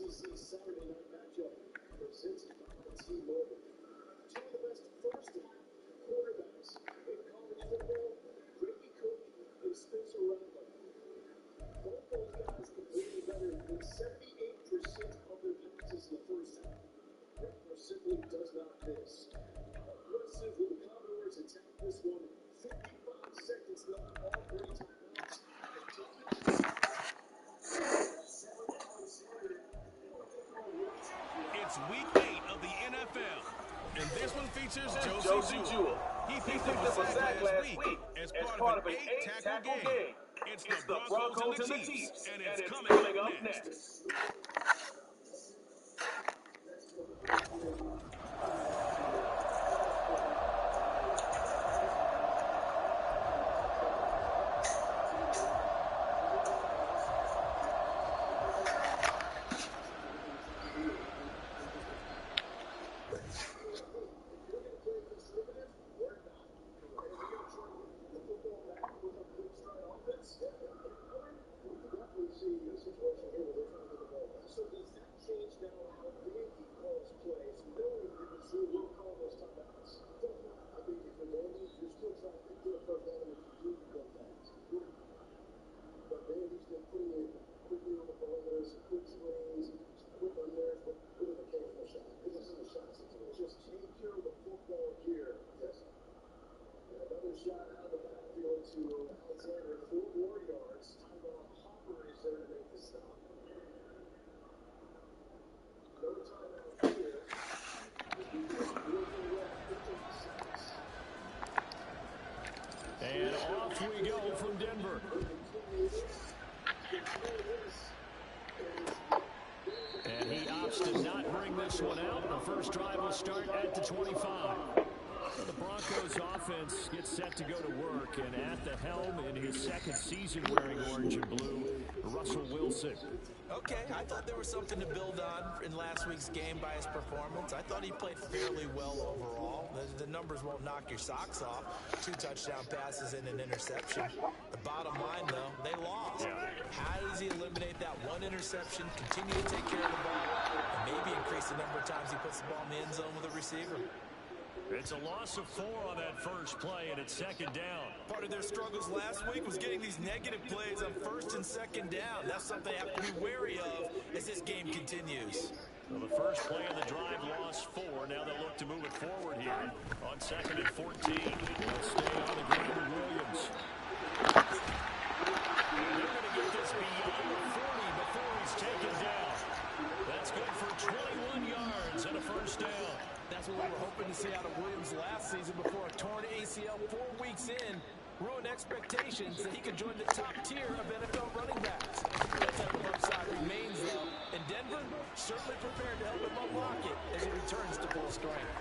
ACC Saturday night matchup presented by T-Mobile. Two of the best first-time quarterbacks in college football, Brady Cook and Spencer Rattler. Both those guys completed better than 78% of their passes in the first half. Rattler simply does not miss. Aggressive with the Commodores attack this one. 55 seconds left off three timeouts. It's week 8 of the NFL, and this one features Josey Jewell. He picked up a sack last week as part of an 8-tackle game. It's the Broncos and the Chiefs, and it's coming up next. And off we go from Denver. And he opts to not bring this one out. The first drive will start at the 25. The Broncos offense gets set to go to work, and at the helm in his second season wearing orange and blue, Russell Wilson. Okay, I thought there was something to build on in last week's game by his performance. I thought he played fairly well overall. The numbers won't knock your socks off. 2 touchdown passes and an interception. The bottom line, though, they lost. Yeah. How does he eliminate that one interception, continue to take care of the ball, and maybe increase the number of times he puts the ball in the end zone with a receiver? It's a loss of 4 on that first play, and it's second down. Part of their struggles last week was getting these negative plays on first and second down. That's something they have to be wary of as this game continues. Well, the first play of the drive lost 4. Now they'll look to move it forward here on second and 14. They'll stay on the ground with Williams. And they're going to get this beyond the 40 before he's taken down. That's good for 21 yards and a first down. That's what we were hoping to see out of Williams last season before a torn ACL 4 weeks in ruined expectations that he could join the top tier of NFL running backs. That type of upside remains, though, and Denver certainly prepared to help him unlock it as he returns to full strength.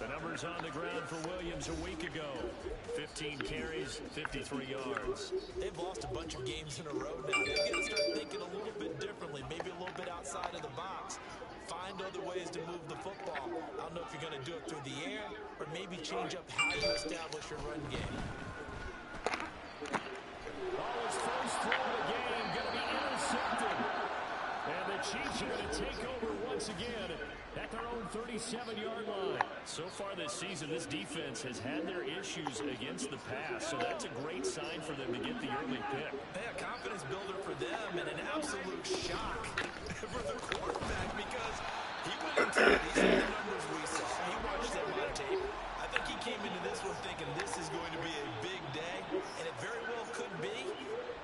The numbers on the ground for Williams a week ago. 15 carries, 53 yards. They've lost a bunch of games in a row now. They've got to start thinking a little bit differently, maybe a little bit outside of the box. Find other ways to move the football. I don't know if you're going to do it through the air or maybe change up how you establish your run game. His first throw of the game going to be intercepted. And the Chiefs are going to take over once again at their own 37-yard line. So far this season, this defense has had their issues against the pass, so that's a great sign for them to get the early pick. A confidence builder for them and an absolute shock for the quarterback because he went into it. He saw the numbers we saw. He watched them on tape. I think he came into this one thinking this is going to be a big day, and it very well could be.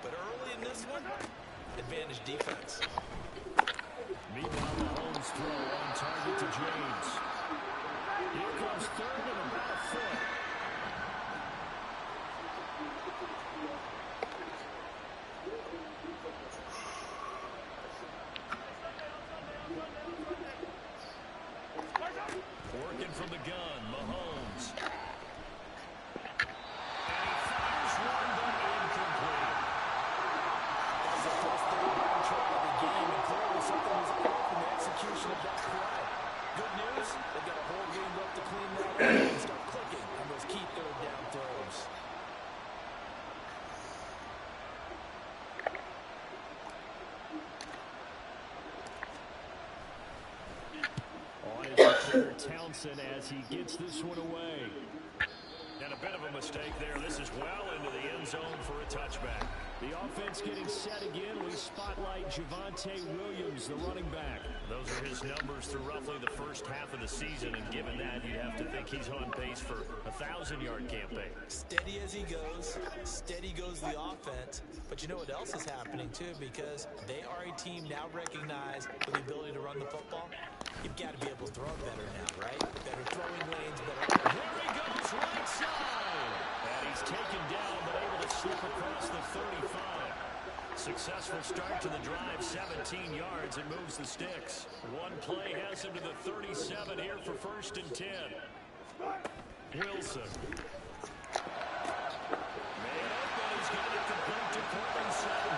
But early in this one, advantage defense. Meanwhile, Mahomes throw on target to James. Here comes third and about a foot. Working from the gun, Mahomes. And he fires one, but incomplete. That was the first third-down try of the game, and clearly something was off in the execution of that play. Good news, Wilson as he gets this one away. And a bit of a mistake there. This is well into the end zone for a touchback. The offense getting set again. We spotlight Javonte Williams, the running back. Those are his numbers through roughly the first half of the season, and given that, you'd have to think he's on pace for a 1,000-yard campaign. Steady as he goes, steady goes the offense. But you know what else is happening, too, because they are a team now recognized with the ability to run the football. You've got to be able to throw better now, right? Better throwing lanes, better. There he goes, right side. And he's taken down, but able to slip across the 35. Successful start to the drive, 17 yards, and moves the sticks. One play has him to the 37 here for 1st and 10. Wilson. Man open, he's got it complete to Cortland Sutton.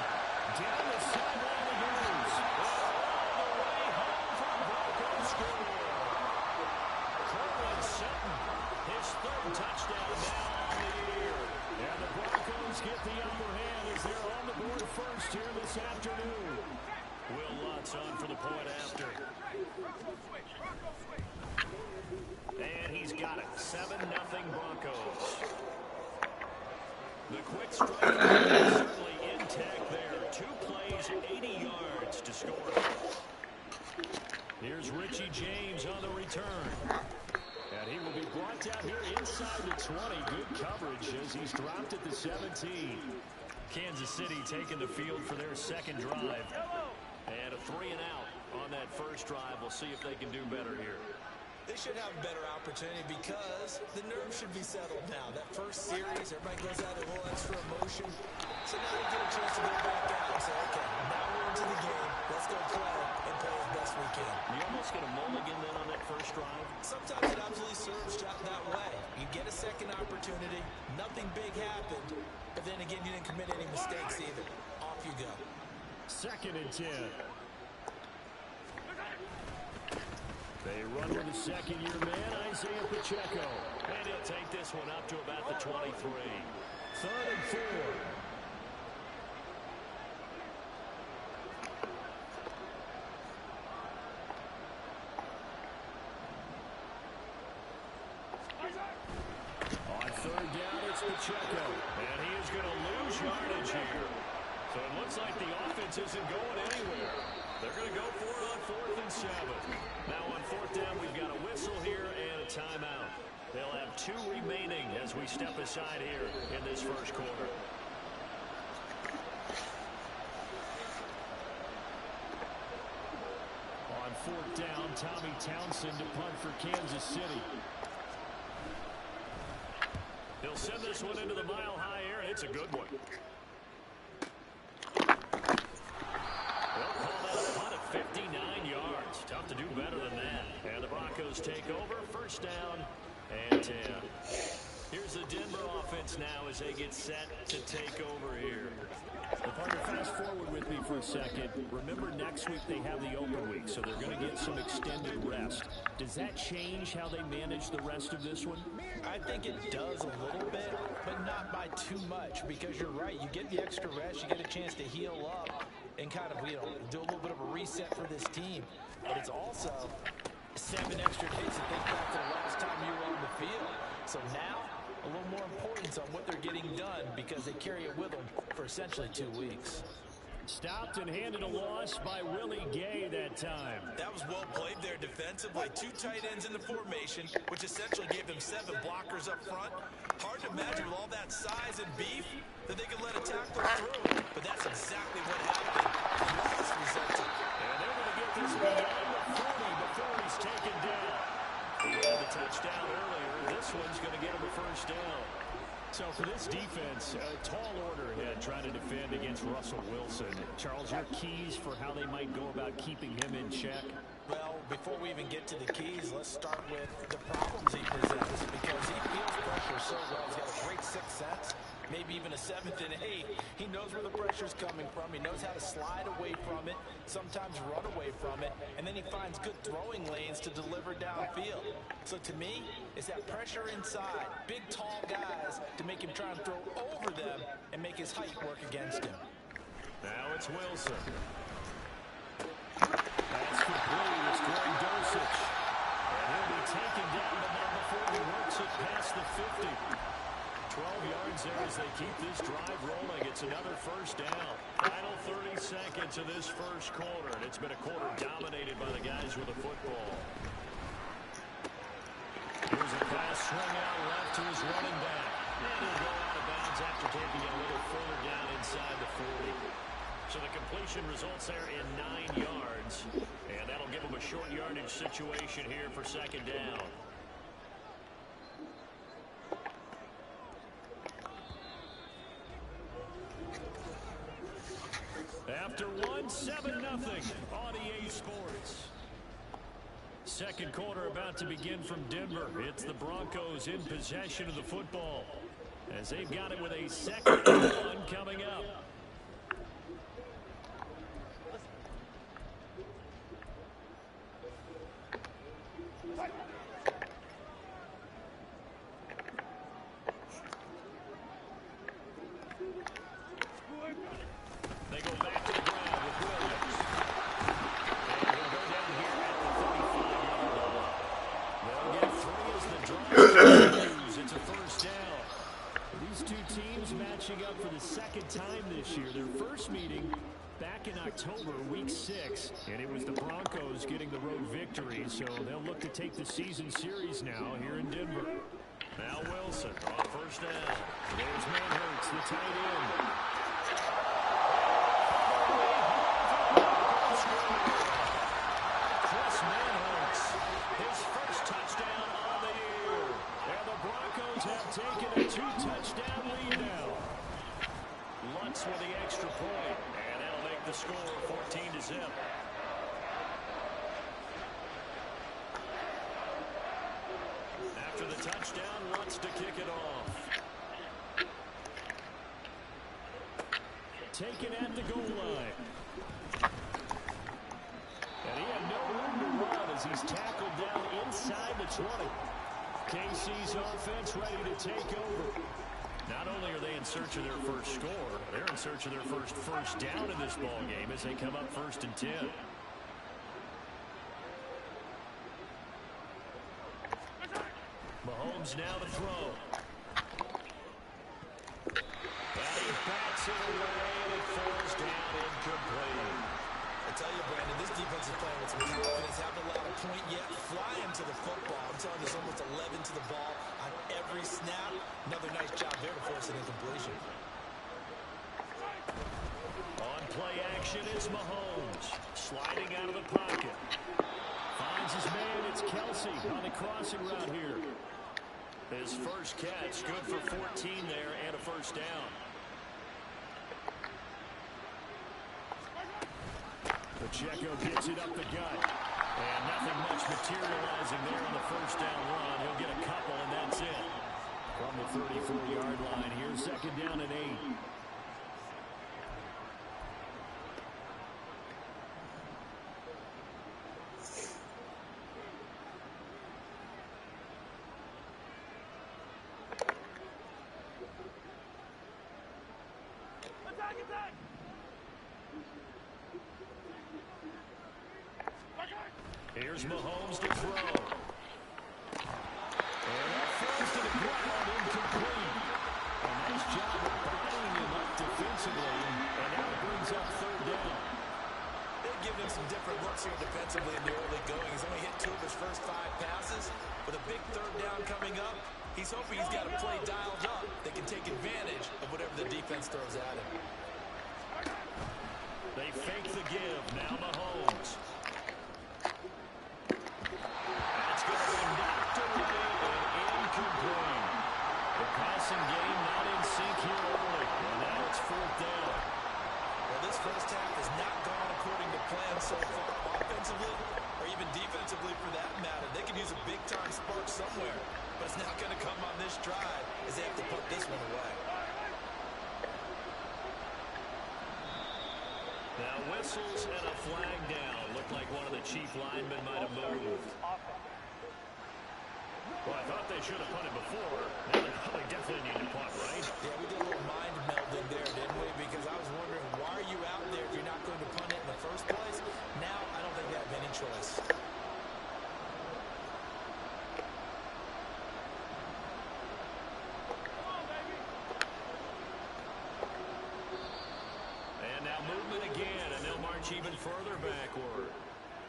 Down the sideline he goes. All the way home for Broncos score. Cortland Sutton, his 3rd touchdown now on the year. And the Broncos get the upper hand as they're on the board first here this afternoon. Will Lutz on for the point after. And he's got it. 7-0 Broncos. The quick strike is certainly intact there. 2 plays, 80 yards to score. Here's Richie James on the return. And he will be brought down here inside the 20. Good coverage as he's dropped at the 17. Kansas City taking the field for their 2nd drive. And a 3 and out on that first drive. We'll see if they can do better here. They should have a better opportunity because the nerves should be settled now. That first series, everybody goes out a little extra emotion. So now they get a chance to go back out and say, okay, now we're into the game. Let's go play and play as best we can. You almost get a mulligan then on that first drive? Sometimes it absolutely serves that way. You get a second opportunity. Nothing big happened. But then again, you didn't commit any mistakes either. Off you go. 2nd and 10. They run with the 2nd-year man, Isaiah Pacheco. And he'll take this one up to about the 23. 3rd and 4. On 3rd down, it's Pacheco. And he is going to lose yardage here. So it looks like the offense isn't going anywhere. They're going to go for it on 4th and 7. Now on 4th down, we've got a whistle here and a timeout. They'll have 2 remaining as we step aside here in this first quarter. On 4th down, Tommy Townsend to punt for Kansas City. He'll send this one into the mile-high air, and it's a good one. They'll call that a punt at 59 yards. Tough to do better than that. And the Broncos take over. 1st down and 10. Here's the Denver offense now as they get set to take over here. Well, partner, fast forward with me for a second. Remember, next week they have the open week, so they're going to get some extended rest. Does that change how they manage the rest of this one? I think it does a little bit, but not by too much, because you're right. You get the extra rest, you get a chance to heal up and kind of, do a little bit of a reset for this team. But it's also 7 extra days to think back to the last time you were on the field. So now, a little more importance on what they're getting done because they carry it with them for essentially 2 weeks. Stopped and handed a loss by Willie Gay that time. That was well played there defensively. 2 tight ends in the formation, which essentially gave them 7 blockers up front. Hard to imagine with all that size and beef that they could let a tackler through. But that's exactly what happened. The loss resulted. And they're going to get this beyond the 40 before he's taken down. He had the touchdown earlier. This one's going to get him a 1st down. So for this defense, a tall order ahead trying to defend against Russell Wilson. Charles, your keys for how they might go about keeping him in check? Well, before we even get to the keys, let's start with the problems he presents because he feels pressure so well. He's got a great 6th sense, maybe even a 7th and 8th. He knows where the pressure's coming from. He knows how to slide away from it, sometimes run away from it, and then he finds good throwing lanes to deliver downfield. So to me, it's that pressure inside, big, tall guys to make him try and throw over them and make his height work against him. Now it's Wilson. Pass complete. It's Greg Dulcich. And he'll be taken down 50. 12 yards there as they keep this drive rolling. It's another first down. Final 30 seconds of this first quarter, and it's been a quarter dominated by the guys with the football. Here's a pass swung out left to his running back. And he'll go out of bounds after taking it a little further down inside the 40. So the completion results there in 9 yards, and that'll give him a short yardage situation here for second down. After one, 7-0 on EA Sports. Second quarter about to begin from Denver. It's the Broncos in possession of the football as they've got it with a second and one coming up. They go back to the ground with Williams. And he'll go down here at the 35-yard line. They'll get 3 as the drive continues. It's a first down. These two teams matching up for the second time this year. Their first meeting back in October, week 6, and it was the Broncos getting the road victory, so they'll look to take the season series now here in Denver. Now Wilson on first down. There's Manhurts, the tight end. Chris Manhurts, his first touchdown on the year. And the Broncos have taken a 2-touchdown lead now. Lutz with the extra point, and that'll make the score 14-0. After the touchdown, Lutz to kick it off. Taken at the goal line. And he had no room to run as he's tackled down inside the 20. KC's offense ready to take over. Not only are they in search of their first score, they're in search of their first down in this ball game as they come up 1st and 10. Mahomes now to throw. And he backs it away, and it falls down incomplete. I tell you, Brandon, this defense is playing with some confidence. Haven't allowed a point yet. Flying to the football. I'm telling you, there's almost 11 to the ball on every snap. Another nice job there to force an incompletion. On play action is Mahomes. Sliding out of the pocket. Finds his man. It's Kelsey on the crossing route here. His first catch, good for 14 there and a first down. Pacheco gets it up the gut. And nothing much materializing there on the first down run. He'll get a couple, and that's it. From the 34-yard line here, second down and 8. Here's Mahomes to throw. And that throws to the ground, incomplete. A nice job of bodying him up defensively, and now it brings up third down. They've given him some different looks here defensively in the early going. He's only hit 2 of his first 5 passes. With a big third down coming up, he's hoping he's got a play dialed up. They can take advantage of whatever the defense throws at him. They fake the give. Now Mahomes. That's going to be knocked away and incomplete. The passing game not in sync here early. And now it's 4th down. Well, this first half has not gone according to plan so far, offensively or even defensively for that matter. They could use a big-time spark somewhere, but it's not going to come on this drive as they have to put this one away. Now whistles and a flag down. Looked like one of the chief linemen might have moved. Well, I thought they should have punted before. Now they definitely need to punt, right? Yeah, we did a little mind melding there, didn't we? Because I was wondering, why are you out there if you're not going to punt it in the first place? Now, I don't think they have any choice. switch even further backward.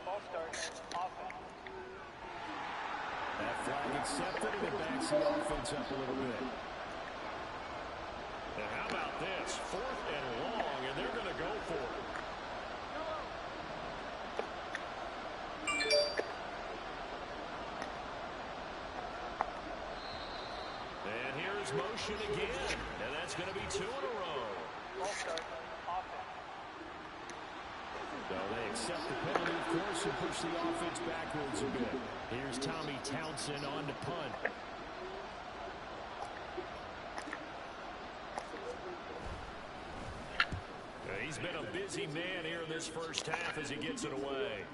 Ball start. Offense. That flag accepted, and it backs the offense up a little bit. And how about this? 4th and long, and they're going to go for it. And here's motion again, and that's going to be 2 in a row. Ball start. Offense. So they accept the penalty, of course, and push the offense backwards a bit. Here's Tommy Townsend on to punt. He's been a busy man here in this first half as he gets it away.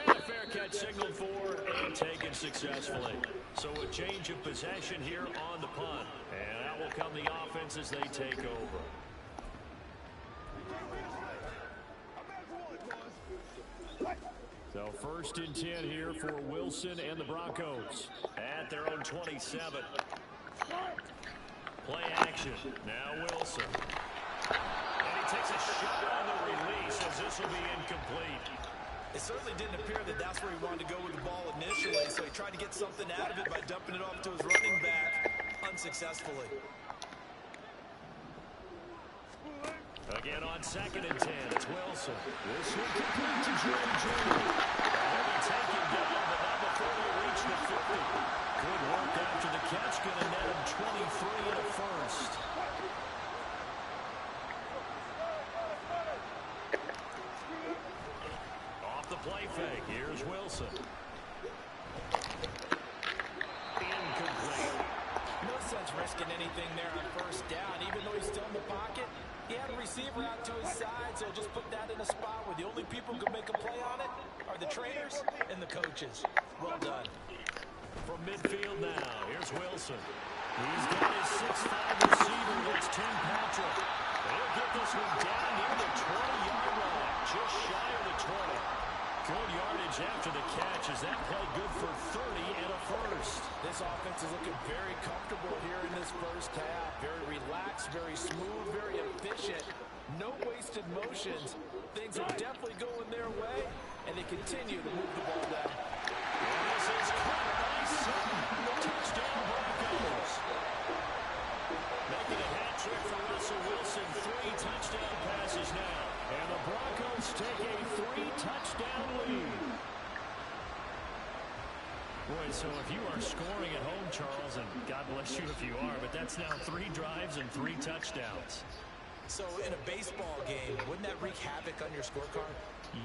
And a fair catch signaled for and taken successfully. So a change of possession here on the punt. And that will come the offense as they take over. So 1st and 10 here for Wilson and the Broncos at their own 27. Play action. Now Wilson. And he takes a shot on the release as this will be incomplete. It certainly didn't appear that that's where he wanted to go with the ball initially, so he tried to get something out of it by dumping it off to his running back unsuccessfully. Again on 2nd and 10, it's Wilson. This one complete to Jordan Jordan. And he taken down, but not before they reach the 50. Good work after the catch, going to net him 23 and a first. Off the play fake, here's Wilson. Incomplete. No sense risking anything there on 1st down, even though he's still in the pocket. He had a receiver out to his side, so just put that in a spot where the only people who can make a play on it are the trainers and the coaches. Well done. From midfield now, here's Wilson. He's got his 6'5" receiver, that's Tim Patrick. He'll get this one down near the 20-yard line, just shy of the 20. Good yardage after the catch as that play good for 30 and a first. This offense is looking very comfortable here in this first half. Very relaxed, very smooth, very efficient. No wasted motions. Things are definitely going their way, and they continue to move the ball down. And this is caught by Sutton. Touchdown Broncos. Making a hat trick for Russell Wilson. 3 touchdown passes now. And the Broncos take a 3-touchdown lead. Boy, so if you are scoring at home, Charles, and God bless you if you are, but that's now 3 drives and 3 touchdowns. So in a baseball game, wouldn't that wreak havoc on your scorecard?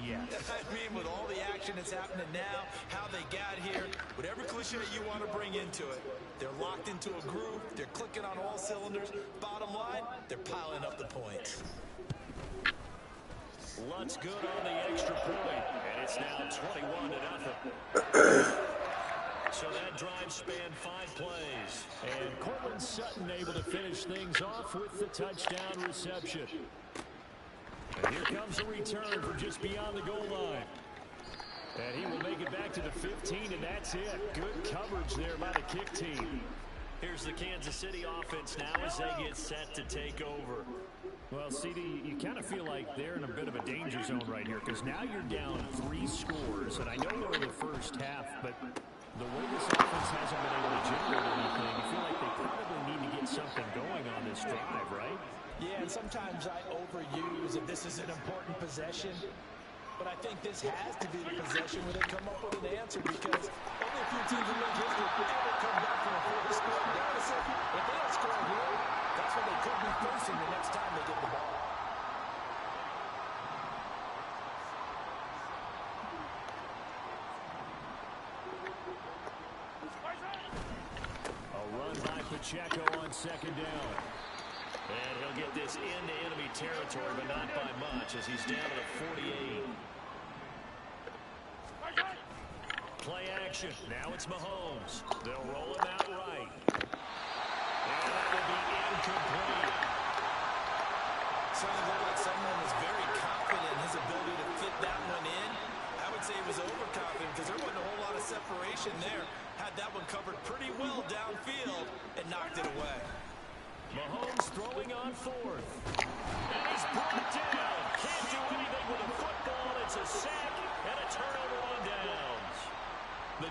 Yes. I mean, with all the action that's happening now, how they got here, whatever cliche you want to bring into it, they're locked into a groove, they're clicking on all cylinders. Bottom line, they're piling up the points. Lutz good on the extra point, and it's now 21-0. So that drive spanned 5 plays. And Courtland Sutton able to finish things off with the touchdown reception. And here comes a return from just beyond the goal line. And he will make it back to the 15, and that's it. Good coverage there by the kick team. Here's the Kansas City offense now as they get set to take over. Well, CD, you kind of feel like they're in a bit of a danger zone right here because now you're down 3 scores. And I know we're in the first half, but the way this offense hasn't been able to generate anything, you feel like they probably need to get something going on this drive, right? Yeah, and sometimes I overuse if this is an important possession. But I think this has to be the possession where they come up with an answer because only a few teams in league history ever come back from a 4-score deficit. If they don't score here, that's what they could be facing the next time they get the ball. A run by Pacheco on 2nd down. And he'll get this into enemy territory, but not by much as he's down to the 48. Play action. Now it's Mahomes. They'll roll him out right. And that will be incomplete. Certainly looked like someone was very confident in his ability to fit that one in. I would say he was overconfident because there wasn't a whole lot of separation there. Had that one covered pretty well downfield and knocked it away. Mahomes throwing on 4th. And he's brought down. Can't do anything with a football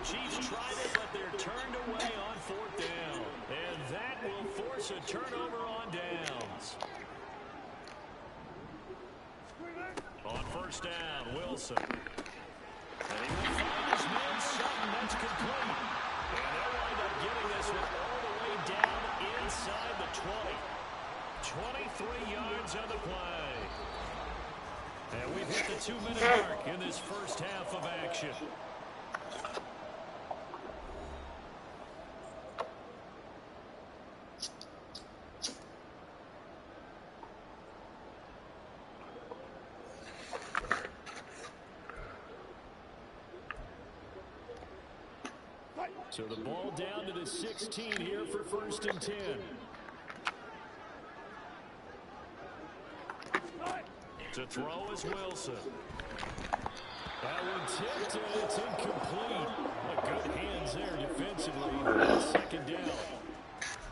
Chiefs tried it, but they're turned away on 4th down. And that will force a turnover on downs. On 1st down, Wilson. And he will find his man Sutton. That's complete. And they'll wind up getting this one all the way down inside the 20. 23 yards on the play. And we've hit the 2-minute mark in this first half of action. So the ball down to the 16 here for 1st and 10. To throw is Wilson. That one tipped and it's incomplete. Good hands there defensively. 2nd down.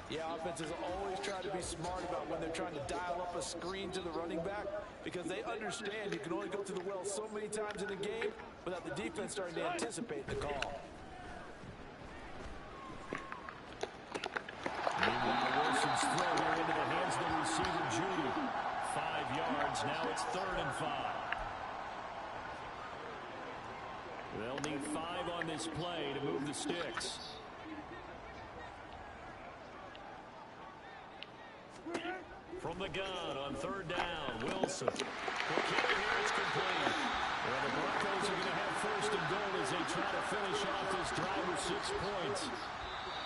Yeah, offenses always try to be smart about when they're trying to dial up a screen to the running back because they understand you can only go through the well so many times in the game without the defense starting to anticipate the call. Meanwhile, Wilson's throw here into the hands of the receiver, Judy. 5 yards. Now it's 3rd and 5. They'll need 5 on this play to move the sticks. From the gun on 3rd down, Wilson. Quick hit here, it's complete. Well, the Broncos are going to have 1st and goal as they try to finish off this drive with 6 points.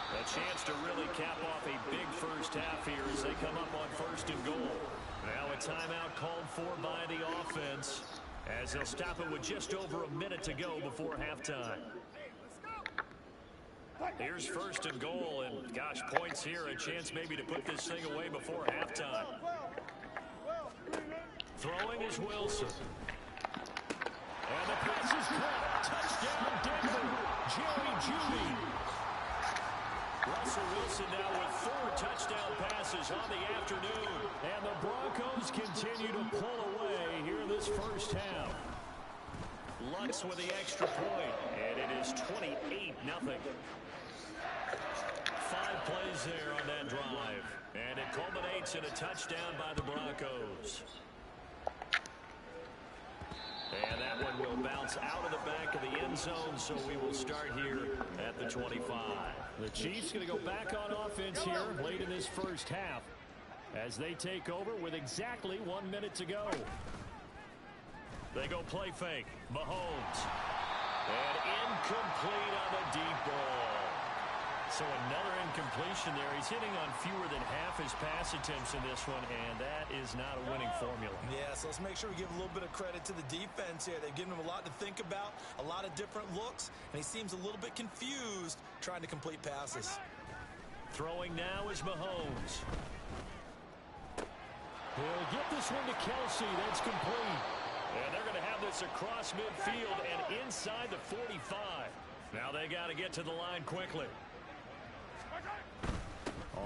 A chance to really cap off a big first half here as they come up on 1st and goal. Now a timeout called for by the offense as they'll stop it with just over a minute to go before halftime. Here's 1st and goal, and gosh, points here, a chance maybe to put this thing away before halftime. Throwing is Wilson. And the pass is caught. Touchdown, Denver. Jerry Jeudy. Russell Wilson now with 4 touchdown passes on the afternoon. And the Broncos continue to pull away here this first half. Lutz with the extra point, and it is 28-0. 5 plays there on that drive, and it culminates in a touchdown by the Broncos. And that one will bounce out of the back of the end zone, so we will start here at the 25. The Chiefs going to go back on offense here late in this first half as they take over with exactly 1 minute to go. They go play fake. Mahomes. And incomplete on the deep ball. So another incompletion there. He's hitting on fewer than half his pass attempts in this one, and that is not a winning formula. Yeah, so let's make sure we give a little bit of credit to the defense here. They've given him a lot to think about, a lot of different looks, and he seems a little bit confused trying to complete passes. Throwing now is Mahomes. He'll get this one to Kelsey. That's complete. And they're going to have this across midfield and inside the 45. Now they got to get to the line quickly.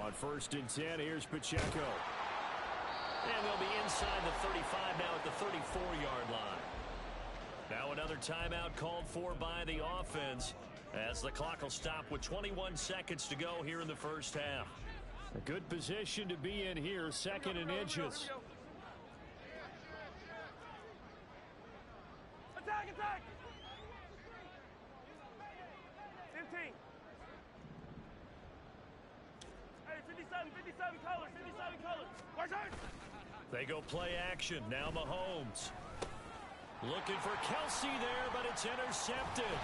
On 1st and 10, here's Pacheco. And they'll be inside the 35 now at the 34-yard line. Now another timeout called for by the offense as the clock will stop with 21 seconds to go here in the first half. A good position to be in here, 2nd and inches. Attack, attack! 15. Hey, 57 colors, 57 colors. They go play action. Now Mahomes. Looking for Kelsey there, but it's intercepted.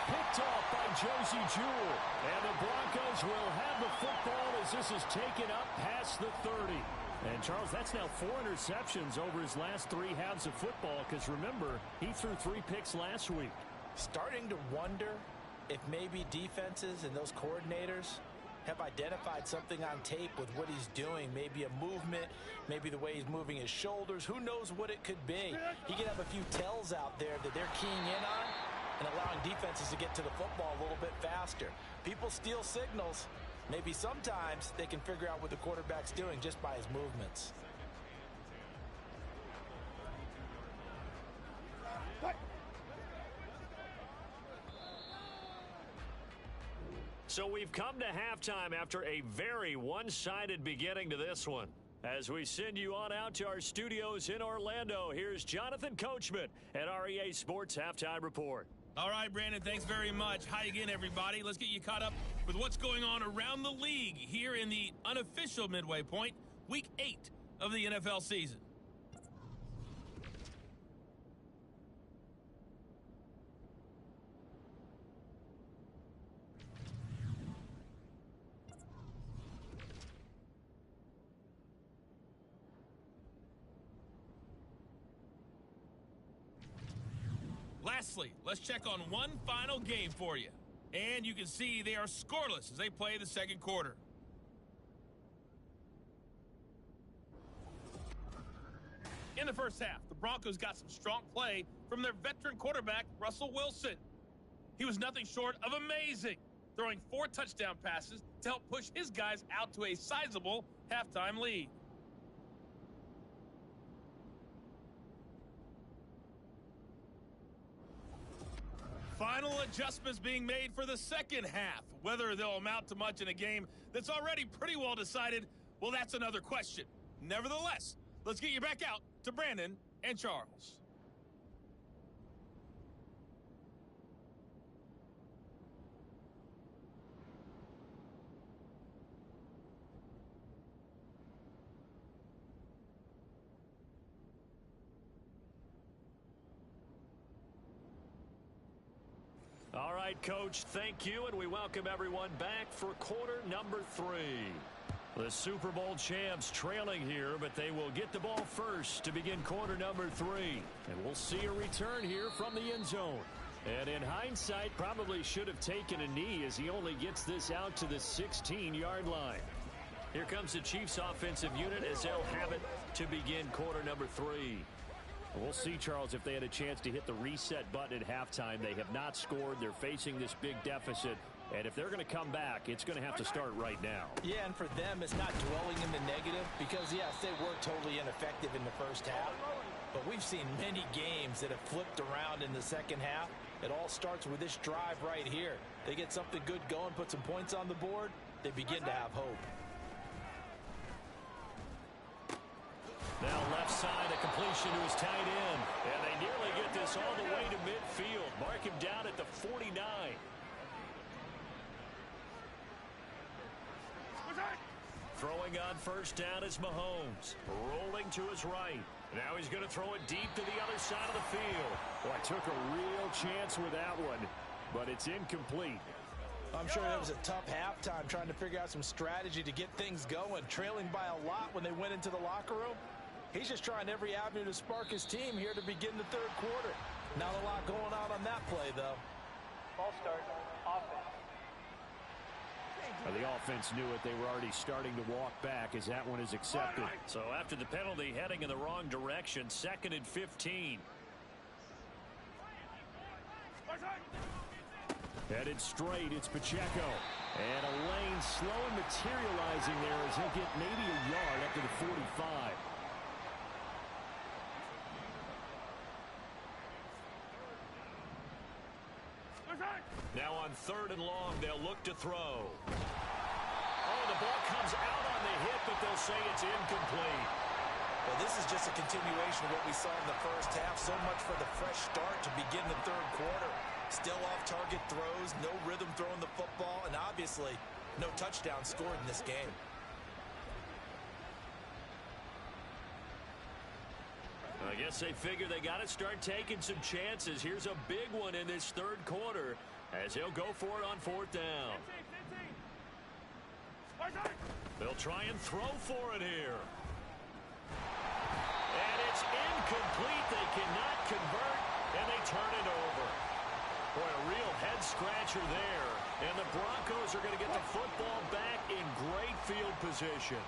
Picked off by Josie Jewell. And the Broncos will have the football as this is taken up past the 30. And, Charles, that's now 4 interceptions over his last 3 halves of football because, remember, he threw 3 picks last week. Starting to wonder if maybe defenses and those coordinators have identified something on tape with what he's doing. Maybe a movement, maybe the way he's moving his shoulders. Who knows what it could be? He could have a few tells out there that they're keying in on and allowing defenses to get to the football a little bit faster. People steal signals. Maybe sometimes they can figure out what the quarterback's doing just by his movements. So we've come to halftime after a very one-sided beginning to this one. As we send you on out to our studios in Orlando, here's Jonathan Coachman at REA Sports Halftime Report. All right, Brandon, thanks very much. Hi again, everybody. Let's get you caught up with what's going on around the league here in the unofficial midway point, Week 8 of the NFL season. Lastly, let's check on one final game for you. And you can see they are scoreless as they play the second quarter. In the first half, the Broncos got some strong play from their veteran quarterback, Russell Wilson. He was nothing short of amazing, throwing 4 touchdown passes to help push his guys out to a sizable halftime lead. Final adjustments being made for the second half. Whether they'll amount to much in a game that's already pretty well decided, well, that's another question. Nevertheless, let's get you back out to Brandon and Charles. All right, Coach, thank you, and we welcome everyone back for quarter number 3. The Super Bowl champs trailing here, but they will get the ball first to begin quarter number 3. And we'll see a return here from the end zone. And in hindsight, probably should have taken a knee as he only gets this out to the 16-yard line. Here comes the Chiefs offensive unit as they'll have it to begin quarter number 3. We'll see, Charles, if they had a chance to hit the reset button at halftime. They have not scored. They're facing this big deficit. And if they're going to come back, it's going to have to start right now. Yeah, and for them, it's not dwelling in the negative because, yes, they were totally ineffective in the first half. But we've seen many games that have flipped around in the second half. It all starts with this drive right here. They get something good going, put some points on the board, they begin to have hope. Now left side, a completion to his tight end. And they nearly get this all the way to midfield. Mark him down at the 49. Throwing on first down is Mahomes. Rolling to his right. Now he's going to throw it deep to the other side of the field. Boy, took a real chance with that one, but it's incomplete. I'm sure it was a tough halftime trying to figure out some strategy to get things going. Trailing by a lot when they went into the locker room. He's just trying every avenue to spark his team here to begin the third quarter. Not a lot going on that play, though. Ball start, offense. The offense knew it. They were already starting to walk back as that one is accepted. So after the penalty, heading in the wrong direction, 2nd and 15. Headed straight, it's Pacheco. And a lane slow materializing there as he'll get maybe a yard up to the 45. Now on 3rd and long, they'll look to throw. Oh, the ball comes out on the hit, but they'll say it's incomplete. Well, this is just a continuation of what we saw in the first half. So much for the fresh start to begin the third quarter. Still off-target throws, no rhythm throwing the football, and obviously no touchdown scored in this game. I guess they figure they got to start taking some chances. Here's a big one in this third quarter as he'll go for it on 4th down. They'll try and throw for it here. And it's incomplete. They cannot convert, and they turn it over. Boy, a real head-scratcher there. And the Broncos are going to get the football back in great field position.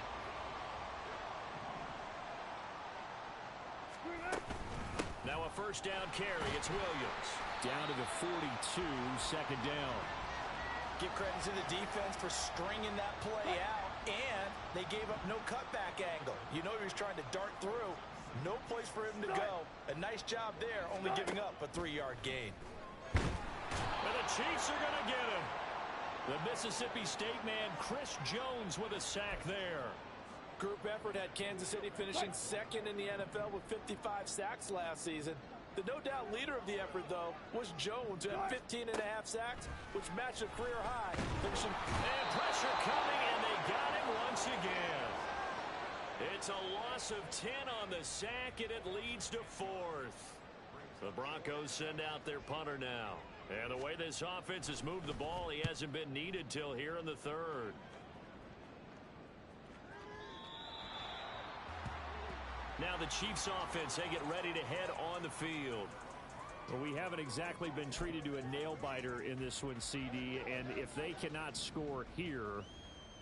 Now a first down carry. It's Williams. Down to the 42, 2nd down. Give credit to the defense for stringing that play out, and they gave up no cutback angle. You know he was trying to dart through. No place for him to go. A nice job there, only giving up a 3-yard gain. And the Chiefs are going to get him. The Mississippi State man, Chris Jones, with a sack there. Group effort had Kansas City finishing second in the NFL with 55 sacks last season. The no doubt leader of the effort, though, was Jones, who had 15 and a half sacks, which matched a career high. Finishing. And pressure coming, and they got him once again. It's a loss of 10 on the sack, and it leads to 4th. The Broncos send out their punter now. And the way this offense has moved the ball, he hasn't been needed till here in the 3rd. Now the Chiefs offense, they get ready to head on the field. Well, we haven't exactly been treated to a nail-biter in this one, CD, and if they cannot score here,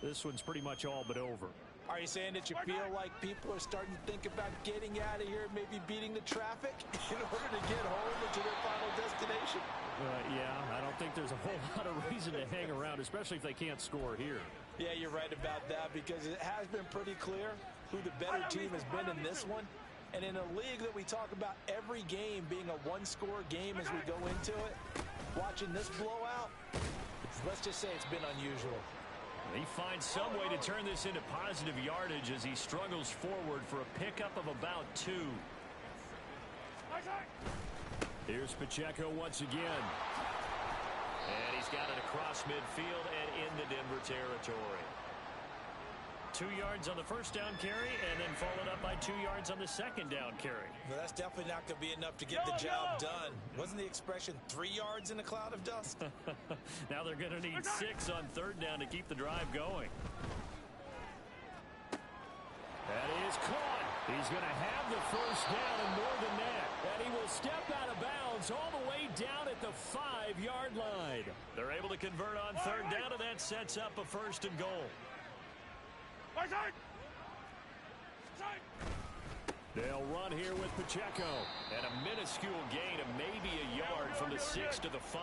this one's pretty much all but over. Are you saying that you feel like people are starting to think about getting out of here, maybe beating the traffic in order to get home or to their final destination? Yeah, I don't think there's a whole lot of reason to hang around, especially if they can't score here. Yeah, you're right about that, because it has been pretty clear who the better team has been in this one. And in a league that we talk about every game being a one-score game as we go into it, watching this blowout, let's just say it's been unusual. He finds some way to turn this into positive yardage as he struggles forward for a pickup of about 2. Here's Pacheco once again. And he's got it across midfield and into Denver territory. 2 yards on the first down carry, and then followed up by 2 yards on the second down carry. Well, that's definitely not going to be enough to get the job done. Wasn't the expression 3 yards in a cloud of dust? Now they're going to need 6 on third down to keep the drive going. That is caught. He's going to have the first down and more than that. And he will step out of bounds all the way down at the 5-yard line. They're able to convert on third down, and that sets up a 1st and goal. They'll run here with Pacheco. And a minuscule gain of maybe a yard from the 6 to the 5.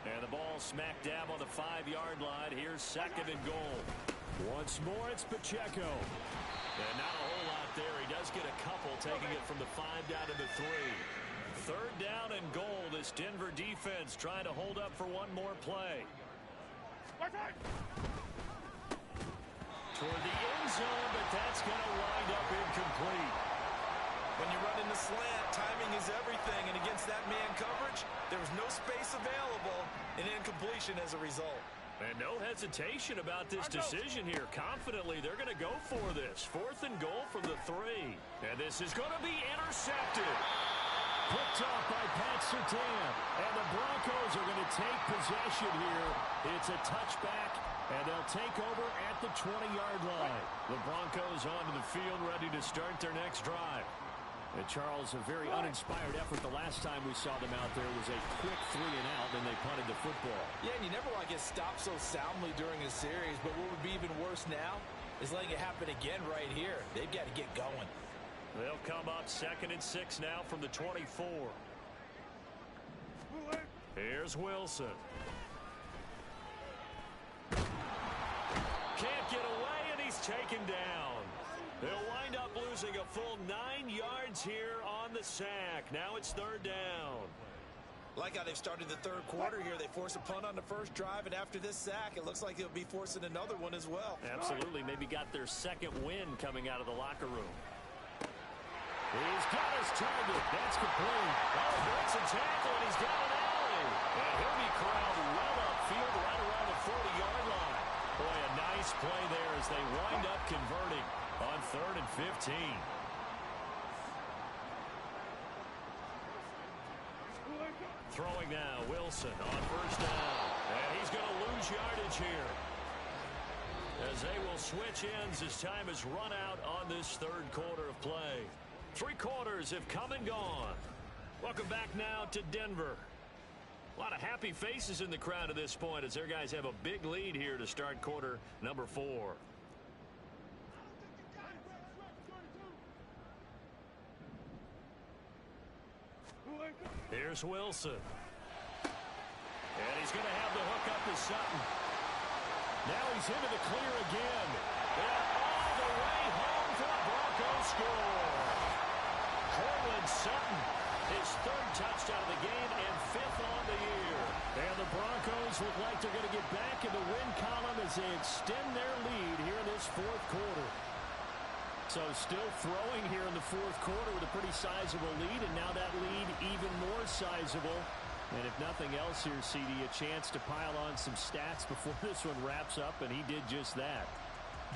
And the ball smack dab on the 5-yard line. Here's 2nd and goal. Once more, it's Pacheco. And not a whole lot there. He does get a couple, taking it from the 5 down to the 3. 3rd down and goal. This Denver defense trying to hold up for one more play. Toward the end zone, but that's going to wind up incomplete. When you run in the slant, timing is everything, and against that man coverage, there was no space available, and incompletion as a result. And no hesitation about this decision here. Confidently, they're going to go for this. 4th and goal from the 3. And this is going to be intercepted. Picked off by Pat Surtain. And the Broncos are going to take possession here. It's a touchback, and they'll take over at the 20-yard line. The Broncos onto the field, ready to start their next drive. And Charles, a very uninspired effort the last time we saw them out there was a quick 3-and-out, and they punted the football. Yeah, and you never want to get stopped so soundly during a series, but what would be even worse now is letting it happen again right here. They've got to get going. They'll come up 2nd and 6 now from the 24. Here's Wilson. Can't get away, and he's taken down. They'll wind up losing a full 9 yards here on the sack. Now it's 3rd down. Like how they've started the 3rd quarter here. They force a punt on the first drive, and after this sack, it looks like they'll be forcing another one as well. Absolutely. Maybe got their 2nd win coming out of the locker room. He's got his target. That's complete. Oh, breaks a tackle, and he's got an alley. And he'll be corralled well upfield right around the 40-yard line. Boy, a nice play there as they wind up converting on 3rd and 15. Throwing now, Wilson on first down. And he's going to lose yardage here. As they will switch ends as time has run out on this 3rd quarter of play. 3 quarters have come and gone. Welcome back now to Denver. A lot of happy faces in the crowd at this point as their guys have a big lead here to start quarter number 4. Here's Wilson. And he's going to have the hook up to Sutton. Now he's into the clear again. And all the way home for the Broncos score. Cortland Sutton His third touchdown of the game and 5th on the year. And the Broncos look like they're going to get back in the win column as they extend their lead here in this 4th quarter. So still throwing here in the 4th quarter with a pretty sizable lead, and now that lead even more sizable. And if nothing else here, CD, a chance to pile on some stats before this one wraps up, and he did just that.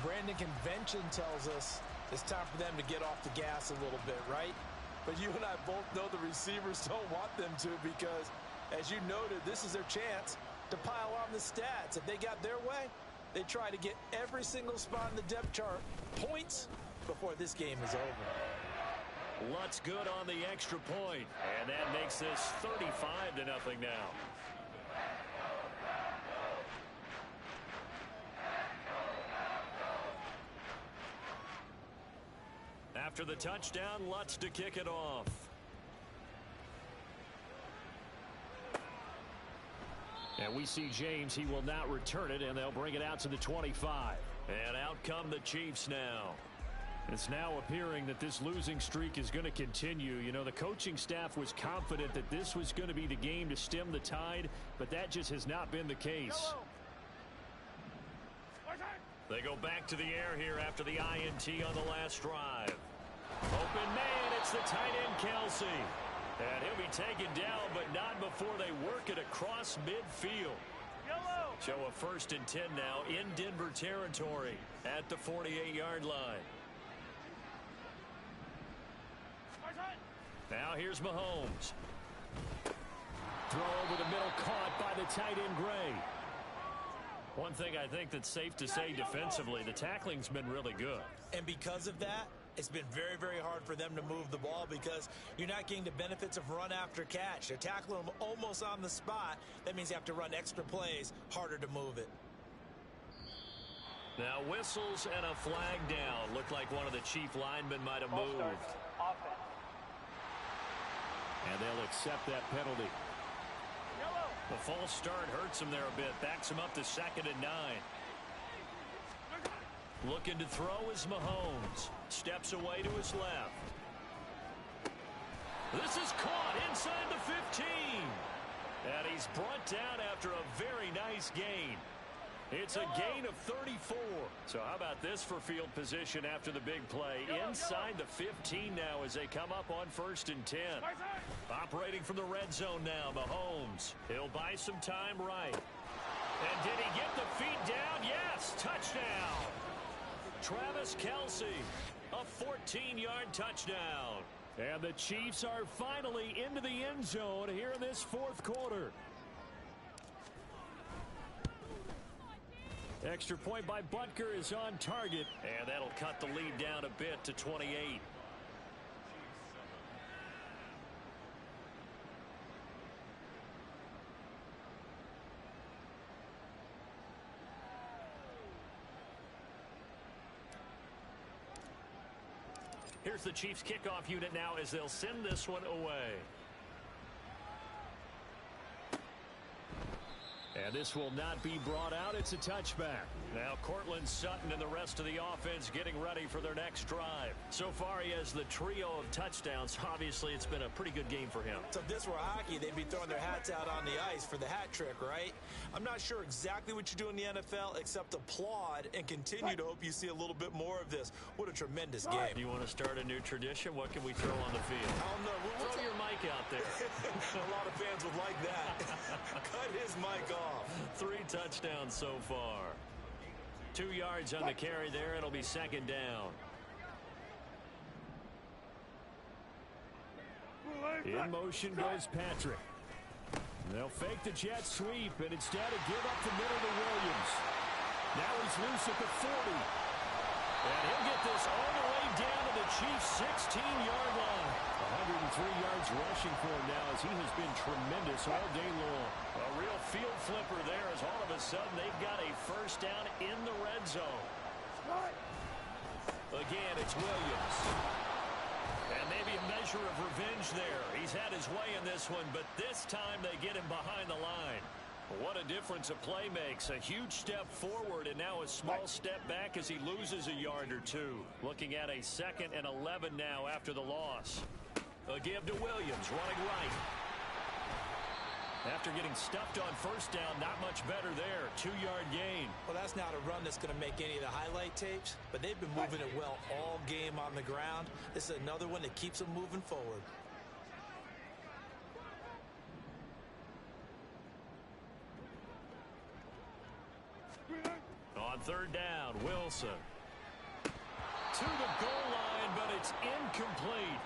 Brandon, convention tells us it's time for them to get off the gas a little bit, right? But you and I both know the receivers don't want them to, because, as you noted, this is their chance to pile on the stats. If they got their way, they try to get every single spot in the depth chart points before this game is over. Lutz good on the extra point, and that makes this 35-0 now. After the touchdown, Lutz to kick it off. And we see James. He will not return it, and they'll bring it out to the 25. And out come the Chiefs now. It's now appearing that this losing streak is going to continue. You know, the coaching staff was confident that this was going to be the game to stem the tide, but that just has not been the case. They go back to the air here after the INT on the last drive. Open man, it's the tight end Kelsey. And he'll be taken down, but not before they work it across midfield. So a 1st and 10 now in Denver territory at the 48-yard line. Now here's Mahomes. Throw over the middle, caught by the tight end Gray. One thing I think that's safe to say defensively, the tackling's been really good. And because of that, it's been very, very hard for them to move the ball, because you're not getting the benefits of run after catch. They're tackling them almost on the spot. That means you have to run extra plays, harder to move it. Now whistles and a flag down. Looked like one of the Chief linemen might have moved. Offense. And they'll accept that penalty. The false start hurts him there a bit. Backs him up to 2nd and 9. Looking to throw is Mahomes. Steps away to his left. This is caught inside the 15. And he's brought down after a very nice gain. It's a gain of 34. So how about this for field position after the big play? Inside the 15 now as they come up on 1st and 10. Operating from the red zone now, Mahomes. He'll buy some time right. And did he get the feet down? Yes, touchdown. Travis Kelce, a 14-yard touchdown. And the Chiefs are finally into the end zone here in this 4th quarter. Extra point by Butker is on target, and that'll cut the lead down a bit to 28. Here's the Chiefs kickoff unit now as they'll send this one away. And this will not be brought out. It's a touchback. Now Cortland Sutton and the rest of the offense getting ready for their next drive. So far he has the trio of touchdowns. Obviously it's been a pretty good game for him. So if this were hockey, they'd be throwing their hats out on the ice for the hat trick, right? I'm not sure exactly what you do in the NFL except applaud and continue to hope you see a little bit more of this. What a tremendous game. Do you want to start a new tradition? What can we throw on the field? I don't know. Throw your mic out there. A lot of fans would like that. Cut his mic off. 3 touchdowns so far. 2 yards on the carry there. It'll be 2nd down. In motion goes Patrick. They'll fake the jet sweep, and instead of give up the middle to Williams. Now he's loose at the 40. And he'll get this all the way down to the Chiefs' 16-yard line. 103 yards rushing for him now as he has been tremendous all day long. A real field flipper there as all of a sudden they've got a 1st down in the red zone. Again, it's Williams. And maybe a measure of revenge there. He's had his way in this one, but this time they get him behind the line. What a difference a play makes. A huge step forward and now a small step back as he loses a yard or two. Looking at a 2nd and 11 now after the loss. A give to Williams, running right. After getting stuffed on first down, not much better there. 2-yard gain. Well, that's not a run that's going to make any of the highlight tapes, but they've been moving it well all game on the ground. This is another one that keeps them moving forward. On third down, Wilson. To the goal line, but it's incomplete.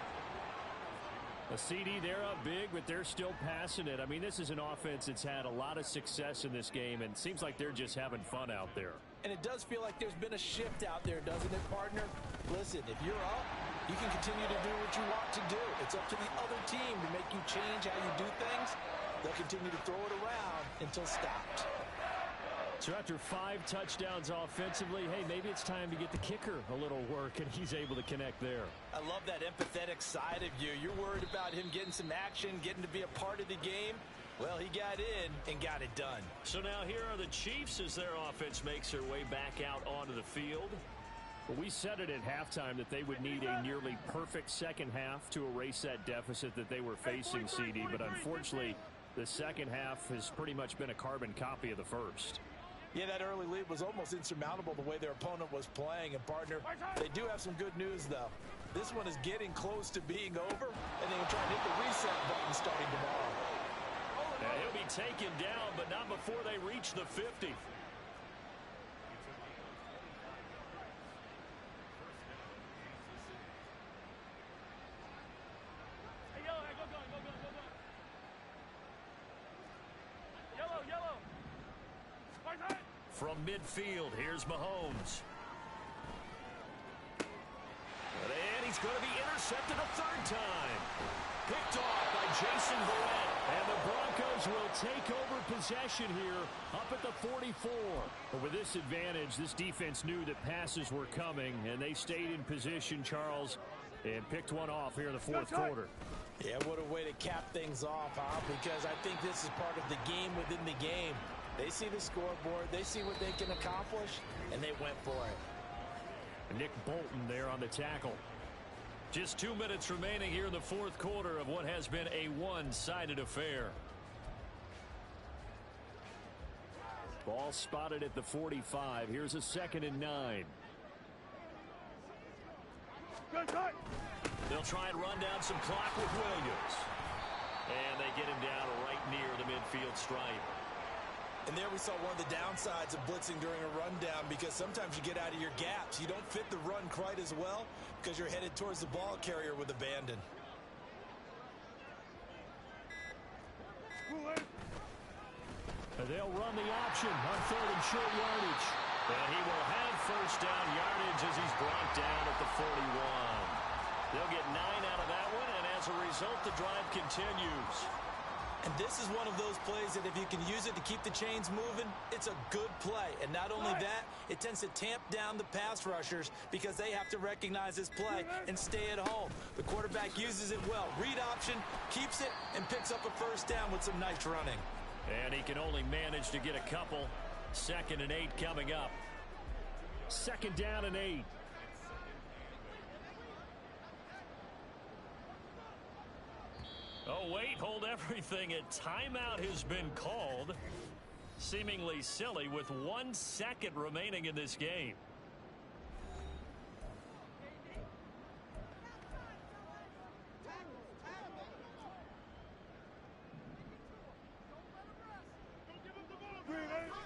A CD, they're up big, but they're still passing it. I mean, this is an offense that's had a lot of success in this game, and it seems like they're just having fun out there. And it does feel like there's been a shift out there, doesn't it, partner? Listen, if you're up, you can continue to do what you want to do. It's up to the other team to make you change how you do things. They'll continue to throw it around until stopped. So after 5 touchdowns offensively, hey, maybe it's time to get the kicker a little work, and he's able to connect there. I love that empathetic side of you. You're worried about him getting some action, getting to be a part of the game. Well, he got in and got it done. So now here are the Chiefs as their offense makes their way back out onto the field. Well, we said it at halftime that they would need a nearly perfect second half to erase that deficit that they were facing, CD, but unfortunately, the second half has pretty much been a carbon copy of the first. Yeah, that early lead was almost insurmountable the way their opponent was playing. And, partner, they do have some good news, though. This one is getting close to being over, and they will try to hit the reset button starting tomorrow. And he'll be taken down, but not before they reach the 50. From midfield, here's Mahomes. And he's going to be intercepted a third time. Picked off by Jason Verrett. And the Broncos will take over possession here up at the 44. But with this advantage, this defense knew that passes were coming, and they stayed in position, Charles, and picked one off here in the fourth quarter. Yeah, what a way to cap things off, huh? Because I think this is part of the game within the game. They see the scoreboard, they see what they can accomplish, and they went for it. Nick Bolton there on the tackle. Just 2 minutes remaining here in the fourth quarter of what has been a one-sided affair. Ball spotted at the 45. Here's a 2nd and 9. They'll try and run down some clock with Williams. And they get him down right near the midfield stripe. And there we saw one of the downsides of blitzing during a rundown, because sometimes you get out of your gaps. You don't fit the run quite as well because you're headed towards the ball carrier with abandon. They'll run the option on 3rd and short yardage. And he will have first down yardage as he's brought down at the 41. They'll get 9 out of that one, and as a result, the drive continues. And this is one of those plays that if you can use it to keep the chains moving, it's a good play. And not only that, it tends to tamp down the pass rushers because they have to recognize this play and stay at home. The quarterback uses it well. Read option, keeps it, and picks up a first down with some nice running. And he can only manage to get a couple. 2nd and 8 coming up. 2nd down and 8. Oh, wait, hold everything. A timeout has been called. Seemingly silly with 1 second remaining in this game.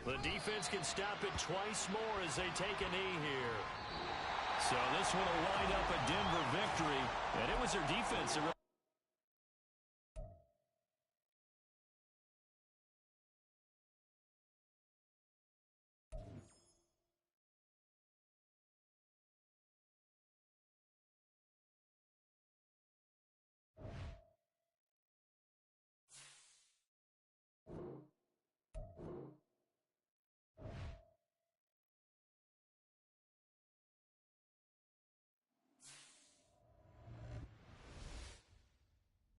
The defense can stop it twice more as they take a knee here. So this one will wind up a Denver victory. And it was their defense that